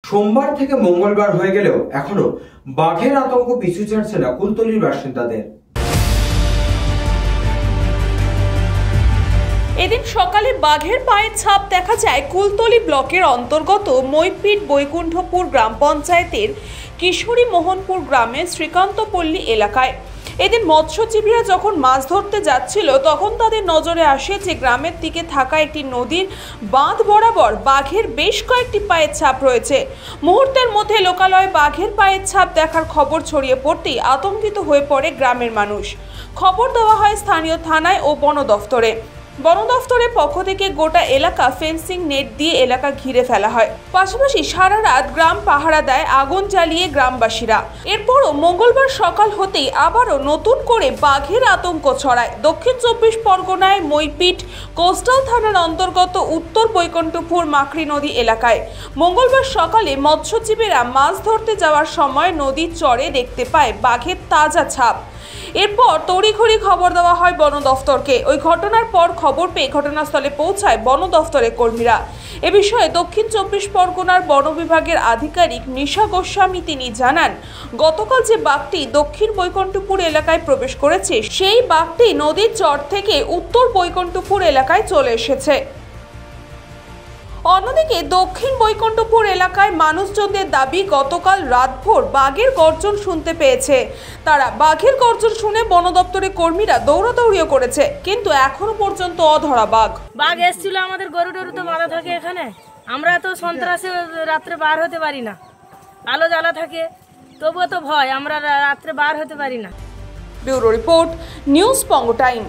সোমবার থেকে মঙ্গলবার হয়ে গেলেও এখনো বাঘের আতঙ্ক পিছু ছাড়ছে না কুলতলির বাসিন্দাদের। এদিন সকালে বাঘের পায়ের ছাপ দেখা যায় কুলতলি ব্লকের অন্তর্গত মইপিট বৈকুণ্ঠপুর গ্রাম পঞ্চায়েতের কিশোরী মোহনপুর গ্রামের শ্রীকান্তপল্লী এলাকায়। এদিন মৎস্যজীবীরা যখন মাছ ধরতে যাচ্ছিল তখন তাদের নজরে আসে যে গ্রামের দিকে থাকা একটি নদীর বাঁধ বরাবর বাঘের বেশ কয়েকটি পায়ের ছাপ রয়েছে। মুহূর্তের মধ্যে লোকালয়ে বাঘের পায়ের ছাপ দেখার খবর ছড়িয়ে পড়তেই আতঙ্কিত হয়ে পড়ে গ্রামের মানুষ। খবর দেওয়া হয় স্থানীয় থানায় ও বন দফতরে। বন দফতরের পক্ষ থেকে গোটা এলাকা ফেন্সিং নেট দিয়ে এলাকা ঘিরে ফেলা হয়। পাশাপাশি সারা রাত গ্রাম পাহারা দেয় আগুন জ্বালিয়ে গ্রামবাসীরা। এরপরও মঙ্গলবার সকাল হতেই আবারও নতুন করে বাঘের আতঙ্ক ছড়ায় দক্ষিণ 24 পরগনায় মইপিট কোস্টাল থানার অন্তর্গত উত্তর বৈকুণ্ঠপুর মাকড়ি নদী এলাকায়। মঙ্গলবার সকালে মৎস্যজীবীরা মাছ ধরতে যাওয়ার সময় নদীর চরে দেখতে পায় বাঘের তাজা ছাপ। এরপর তড়িঘড়ি খবর দেওয়া হয় বন দফতরকে। ওই ঘটনার পর খবর পেয়ে ঘটনাস্থলে পৌঁছায় বন দফতরের কর্মীরা। এ বিষয়ে দক্ষিণ 24 পরগনার বন বিভাগের আধিকারিক নিশা গোস্বামী তিনি জানান, গতকাল যে বাঘটি দক্ষিণ বৈকুণ্ঠপুর এলাকায় প্রবেশ করেছে সেই বাঘটি নদীর চর থেকে উত্তর বৈকুণ্ঠপুর এলাকায় চলে এসেছে। অন্যদিকে দক্ষিণ বৈকুণ্ঠপুর এলাকায় মানুষজনদের দাবি গতকাল রাতভর বাঘের গর্জন শুনতে পেয়েছে। তারা বাঘের গর্জন শুনে বন দপ্তরের কর্মীরা দৌড়াদৌড়িও করেছে, কিন্তু এখনো পর্যন্ত অধরা বাঘ। বাঘ এসেছিল, আমাদের গরু টরু তো বাঁধা থাকে এখানে, আমরা তো সন্ত্রাসে রাত্রে বার হতে পারি না, আলো জ্বালা থাকে, তবুও তো ভয়, আমরা রাত্রে বার হতে পারি না। ব্যুরো রিপোর্ট, নিউজ পঙ্গ টাইম।